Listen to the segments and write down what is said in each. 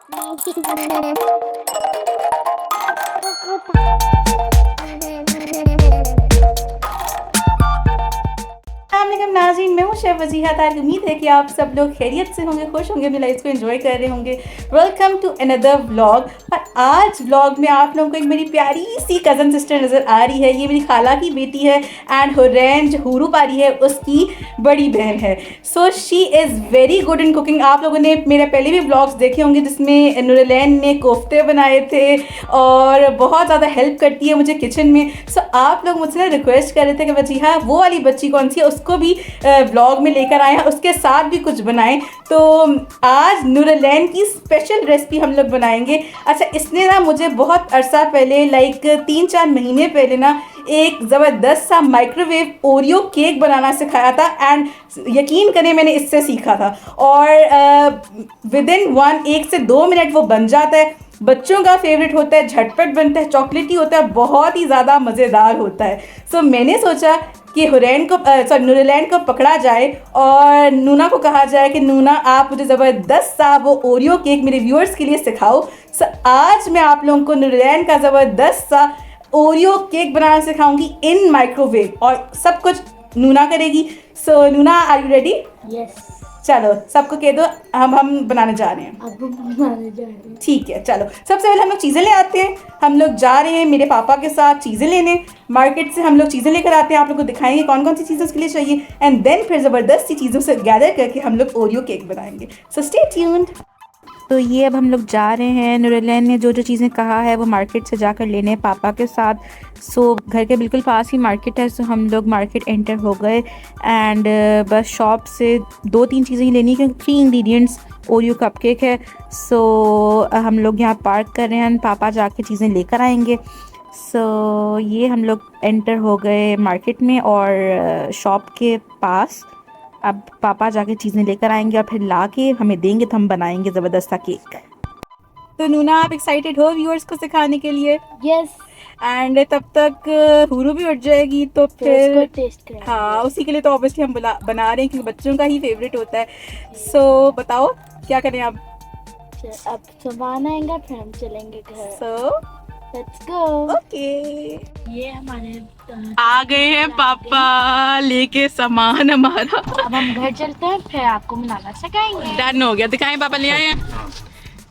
अस्सलामुअलैकुम नाज़रीन, मैं हूँ शेफ़ वजीहा तारिक। उम्मीद है कि आप सब लोग खैरियत से होंगे, खुश होंगे, अपनी लाइफ को एंजॉय कर रहे होंगे। Welcome to another vlog. और आज व्लॉग में आप लोगों को एक मेरी प्यारी सी कज़न सिस्टर नज़र आ रही है। ये मेरी खाला की बेटी है एंड हुरैन जो हुरू पारी है उसकी बड़ी बहन है। So she is very good in cooking. आप लोगों ने मेरे पहले भी व्लॉग्स देखे होंगे जिसमें नूरलैन ने कोफ्ते बनाए थे और बहुत ज़्यादा हेल्प करती है मुझे किचन में। सो आप लोग मुझसे रिक्वेस्ट कर रहे थे कि वजीहा वो वाली बच्ची कौन सी है, उसको भी व्लॉग में लेकर आए हैं, उसके साथ भी कुछ बनाएं। तो आज नूरलैन की स्पेशल रेसिपी हम लोग बनाएंगे। अच्छा, इसने ना मुझे बहुत अरसा पहले लाइक 3-4 महीने पहले ना एक ज़बरदस्त सा माइक्रोवेव ओरियो केक बनाना सिखाया था एंड यकीन करें मैंने इससे सीखा था और विद इन 1 से 2 मिनट वो बन जाता है। बच्चों का फेवरेट होता है, झटपट बनता है, चॉकलेटी होता है, बहुत ही ज़्यादा मज़ेदार होता है। सो मैंने सोचा कि हुरैन को नूरलैन को पकड़ा जाए और नूना को कहा जाए कि नूना आप मुझे ज़बरदस्त सा वो ओरियो केक मेरे व्यूअर्स के लिए सिखाओ। सो आज मैं आप लोगों को नूरलैन का ज़बरदस्त सा ओरियो केक बनाना सिखाऊंगी इन माइक्रोवेव और सब कुछ नूना करेगी। सो नूना, आर यू रेडी? यस। चलो सबको कह दो हम बनाने जा रहे हैं। अब हम बनाने जा रहे हैं। ठीक है, चलो सबसे पहले हम लोग चीज़ें ले आते हैं। हम लोग जा रहे हैं मेरे पापा के साथ चीज़ें लेने। मार्केट से हम लोग चीज़ें लेकर आते हैं, आप लोग को दिखाएंगे कौन कौन सी चीज़ें उसके लिए चाहिए एंड देन फिर ज़बरदस्त सी चीज़ों से गैदर करके हम लोग ओरियो केक बनाएंगे। So stay tuned. तो ये अब हम लोग जा रहे हैं। नूरलैन ने जो जो चीज़ें कहा है वो मार्केट से जाकर लेने हैं पापा के साथ। सो घर के बिल्कुल पास ही मार्केट है। सो हम लोग मार्केट एंटर हो गए एंड बस शॉप से 2-3 चीज़ें ही लेनी क्योंकि 3 इंग्रेडिएंट्स ओरियो कपकेक है। सो हम लोग यहाँ पार्क कर रहे हैं, पापा जाके चीज़ें लेकर आएंगे। सो ये हम लोग एंटर हो गए मार्केट में और शॉप के पास। अब पापा जाके चीज़ें लेकर आएंगे और फिर ला के हमें देंगे तो हम बनाएंगे ज़बरदस्त सा केक। तो नूना, आप एक्साइटेड हो व्यूअर्स को सिखाने के लिए? यस। एंड तब तक हुरू भी उठ जाएगी तो उसको फिर टेस्ट करेंगे। हाँ, उसी के लिए तो ऑब्वियसली हम बना रहे हैं क्योंकि बच्चों का ही फेवरेट होता है। सो बताओ क्या करें अब? अब सामान आएगा फिर हम चलेंगे घर। So let's go. ओके, ये हमारे आ गए हैं पापा लेके सामान हमारा। अब हम घर चलते हैं फिर आपको बनाना सिखाएंगे। डन हो गया, दिखाएं पापा ले आए हैं।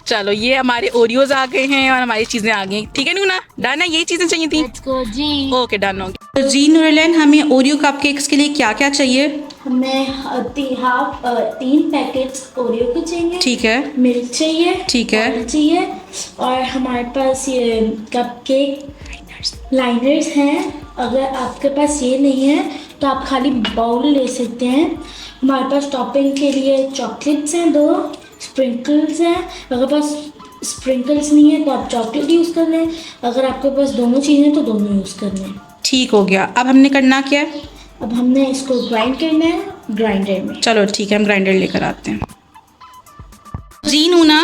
चलो ये हमारे ओरियोज आ गए हैं और हमारी चीज़ें आ गई। ठीक है नूना, डन है, यही चीज़ें चाहिए थी। लेट्स गो जी। ओके, डन हो गया। तो जी नूरलैन, हमें ओरियो कपकेक्स के लिए क्या क्या चाहिए? हमें 3 पैकेट्स ओरियो के चाहिए। ठीक है, मिल्क चाहिए। ठीक है। ऑयल चाहिए और हमारे पास ये कपकेक लाइनर्स हैं। अगर आपके पास ये नहीं है तो आप खाली बाउल ले सकते हैं। हमारे पास टॉपिंग के लिए चॉकलेट्स हैं 2, स्प्रिंकल्स हैं। अगर पास स्प्रिंकल्स नहीं है तो आप चॉकलेट यूज़ कर लें। अगर आपके पास दोनों चीज़ें तो दोनों यूज़ कर लें। ठीक हो गया। अब हमने करना क्या है? अब हमने इसको ग्राइंड करना है ग्राइंडर में। चलो ठीक है, हम ग्राइंडर लेकर आते हैं। जी नूना,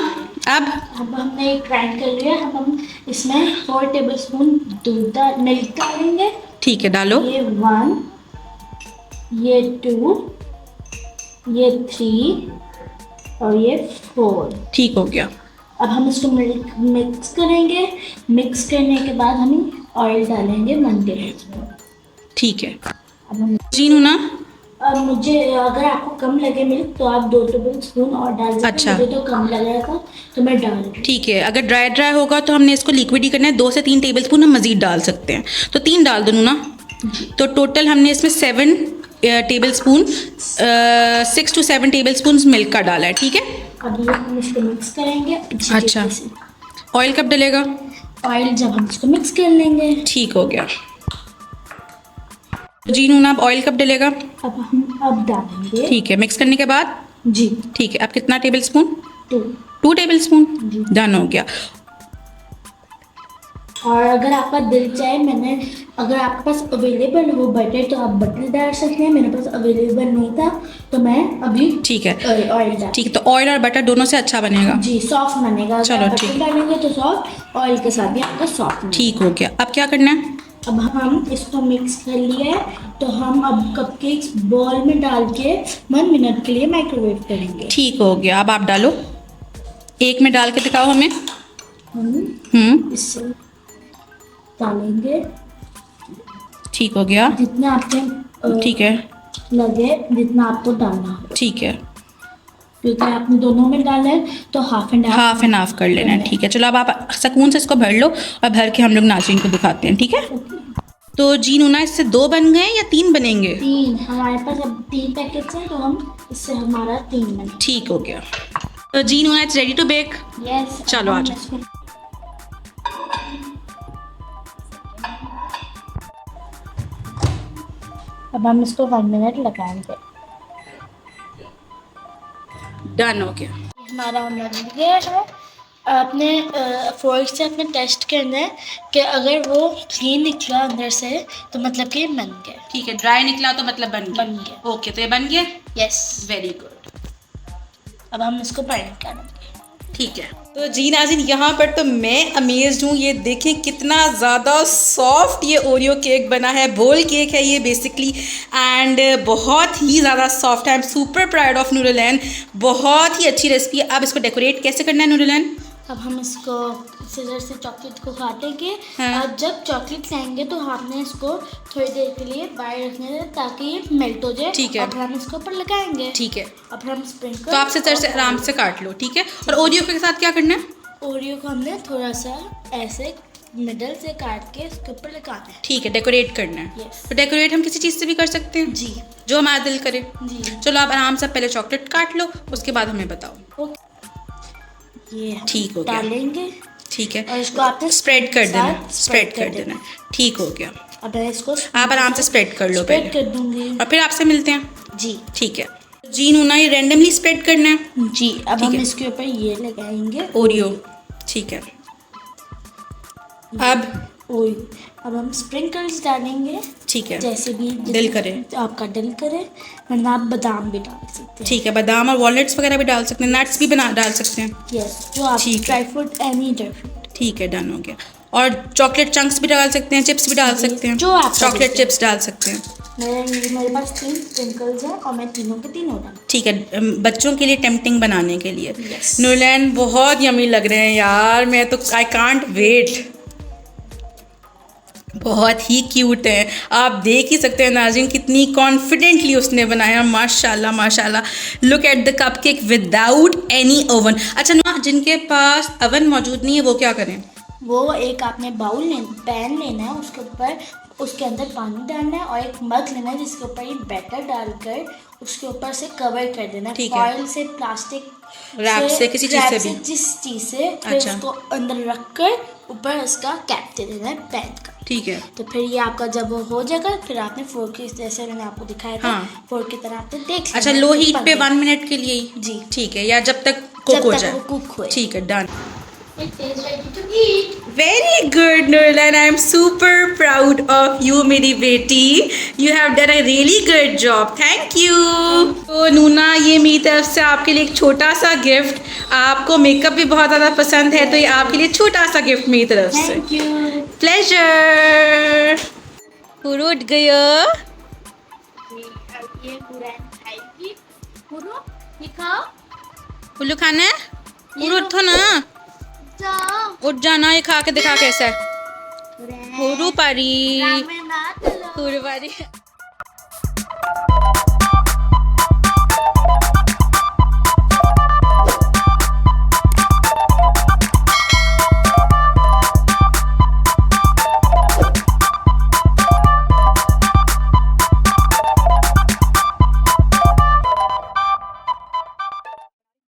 अब हमने ग्राइंड कर लिया। हम इसमें 4 टेबलस्पून मिल्क डालेंगे। ठीक है, डालो। ये 1, ये 2, ये 3 और ये 4। ठीक हो गया। अब हम इसको मिक्स करेंगे। मिक्स करने के बाद हम ऑयल डालेंगे 1 टेबलस्पून। ठीक है। अब हम जी नूना, अब मुझे अगर आपको कम लगे मिल्क तो आप 2 टेबलस्पून और डाल सकते हैं। अच्छा। मुझे तो कम लग रहा था तो मैं डाल रही हूँ। ठीक है, अगर ड्राई होगा तो हमने इसको लिक्विड ही करना है। 2 से 3 टेबलस्पून हम मज़ीद डाल सकते हैं, तो 3 डाल दो नूना। तो टोटल हमने इसमें 7 टेबलस्पून 6 to 7 टेबलस्पून मिल्क का डाला है। ठीक है, अब ये हम इसको मिक्स करेंगे अच्छी अच्छा। तरीके से। ऑयल कब डलेगा? ऑयल जब हम इसको मिक्स कर लेंगे। ठीक हो गया। जी नूना, अब ऑयल कब डलेगा? अब डालेंगे। ठीक है, मिक्स करने के बाद। जी। ठीक है, अब कितना टेबलस्पून? 2। 2 टेबलस्पून। जी। डन हो गया। और अगर आपका दिल चाहे अगर आपके पास अवेलेबल हो बटर तो आप बटर डाल सकते हैं। मेरे पास अवेलेबल नहीं था तो मैं अभी ठीक है, ऑयल डाल। ठीक है। तो ऑयल और बटर दोनों से अच्छा बनेगा। जी, सॉफ्ट बनेगा। अगर चलो, आप ठीक। बटर डालेंगे तो सॉफ्ट, ऑयल के साथ भी आपका सॉफ्ट बनेगा। ठीक हो गया। अब क्या करना है? अब हम इसको मिक्स कर लिया है तो हम अब कपकेक्स बॉल में डाल के 1 मिनट के लिए माइक्रोवेव करेंगे। ठीक हो गया। अब आप डालो। एक में डाल के दिखाओ हमें। हम इससे डालेंगे ठीक हो गया। जितना आपके ठीक है लगे, जितना आपको डालना हो, ठीक है। क्योंकि आपने दोनों में डाला है तो हाफ एंड हाफ कर लेना है। ठीक है, चलो अब आप सुकून से इसको भर लो और भर के हम लोग नाज़रीन को दिखाते हैं। ठीक है, तो जी नूना इससे 2 बन गए या 3 बनेंगे? 3, हमारे पास अब 3 पैकेट्स हैं तो हम इससे हमारा 3 बने। ठीक हो गया। तो जी Noona it's ready to bake. Yes, चलो आ जाओ। अब हम इसको 1 मिनट लगाएंगे। डन हो गया। हमारा बन गया है। आपने फोर्क से अपने टेस्ट करना है कि अगर वो क्लीन निकला अंदर से तो मतलब कि बन गया। ठीक है, ड्राई निकला तो मतलब बन गया। ओके, तो ये बन गया। Yes, very good. अब हम इसको बाइंड करेंगे। ठीक है, तो जी नाज़रीन यहाँ पर तो मैं अमेज्ड हूँ। ये देखें कितना ज़्यादा सॉफ्ट ये ओरियो केक बना है। बोल केक है ये बेसिकली एंड बहुत ही ज़्यादा सॉफ्ट है। I am super proud of नूरलैन। बहुत ही अच्छी रेसिपी है। अब इसको डेकोरेट कैसे करना है नूरलैन? अब हम इसको सीजर से चॉकलेट को काटेंगे। हाँ। अब जब चॉकलेट लाएंगे तो आपने इसको थोड़ी देर के लिए बाहर रखने दें ताकि ये मेल्ट हो जाए। ठीक है। और फिर हम इसके ऊपर लगाएंगे। ठीक है, अब हम स्प्रिंकल तो आप सीजर से आराम से काट लो। ठीक है, और ओरियो के साथ क्या करना है? ओरियो को हमने थोड़ा सा ऐसे मिडल से काट के इसके ऊपर लगाना है। ठीक है, डेकोरेट करना है। Yes. तो डेकोरेट हम किसी चीज़ से भी कर सकते हैं जी जो हमारा दिल करे। जी। चलो आप आराम से पहले चॉकलेट काट लो, उसके बाद हमें बताओ। ये हम ठीक हो गया। डालेंगे ठीक है, और इसको आपने स्प्रेड कर देना। साथ स्प्रेड कर देना। ठीक हो गया। अब मैं इसको आप आराम से स्प्रेड कर लो स्प्रेड पहले कर दूंगी। और फिर आपसे मिलते हैं। जी ठीक है जी नूना, ये रैंडमली स्प्रेड करना है जी। अब ठीक हम है। इसके ऊपर ये लगाएंगे ओरियो। ठीक है, अब ओरियो। अब हम स्प्रिंकल्स डालेंगे ठीक है, जैसे भी दिल करे। आपका दिल करे, वरना आप बादाम भी डाल सकते हैं। ठीक है, बादाम और वॉलनट्स वगैरह भी डाल सकते हैं, नट्स भी बना डाल सकते हैं। यस, जो आप ठीक है। Dry fruit, any dry fruit. ठीक है, डन हो गया। और चॉकलेट चंक्स भी डाल सकते हैं, चिप्स भी डाल जी, सकते हैं, जो आप चॉकलेट चिप्स डाल सकते हैं। मेरे पास 3 स्प्रिंकल्स हैं और मैं तीनों के तीनों डाल। ठीक है, बच्चों के लिए टेम्पटिंग बनाने के लिए। Yes. नूरलैन बहुत यमी लग रहे हैं यार, मैं तो आई कांट वेट। बहुत ही क्यूट है, आप देख ही सकते हैं नाज़रीन कितनी कॉन्फिडेंटली उसने बनाया। माशाल्लाह माशाल्लाह। Look at the cupcake without any oven. अच्छा ना, जिनके पास ओवन मौजूद नहीं है वो क्या करें? वो एक आपने पैन लेना है, उसके अंदर पानी डालना है और एक मग लेना है जिसके ऊपर ये बैटर डालकर उसके ऊपर से कवर कर देना है। ठीक है। फॉइल से, प्लास्टिक रैप से, किसी चीज़ से भी? जिस चीज़ से, फिर अच्छा। उसको अंदर रख कर ऊपर उसका कैप दे देना है पैन का। ठीक है, तो फिर ये आपका जब वो हो जाएगा फिर आपने फोर्क के जैसे मैंने आपको दिखाया था, हाँ। फोर्क की तरह आपने देख अच्छा लेना लो है कि हीट पक पे गया। 1 मिनट के लिए ही? जी। ठीक है, या जब तक कुक हो जब जाए। तक वो कुक हुए। ठीक है, done. It is ready to eat. Very good, Nurlan. I am super proud of you, मेरी बेटी. You have done a really good job. Thank you. तो नूना, ये मेरी तरफ से आपके लिए एक छोटा सा गिफ्ट। आपको मेकअप भी बहुत ज़्यादा पसंद है तो ये आपके लिए छोटा सा गिफ्ट मेरी तरफ से। Thank you. प्लेजर। उठ गया। ये पूरा खाएगी। पूरा ये खाओ। उल्लू खाना है? पूरा उठो ना, जाओ। उठ जाना। ये खा के दिखा कैसा है। पूरा पारी रामेन ना चलो। पूरी पारी।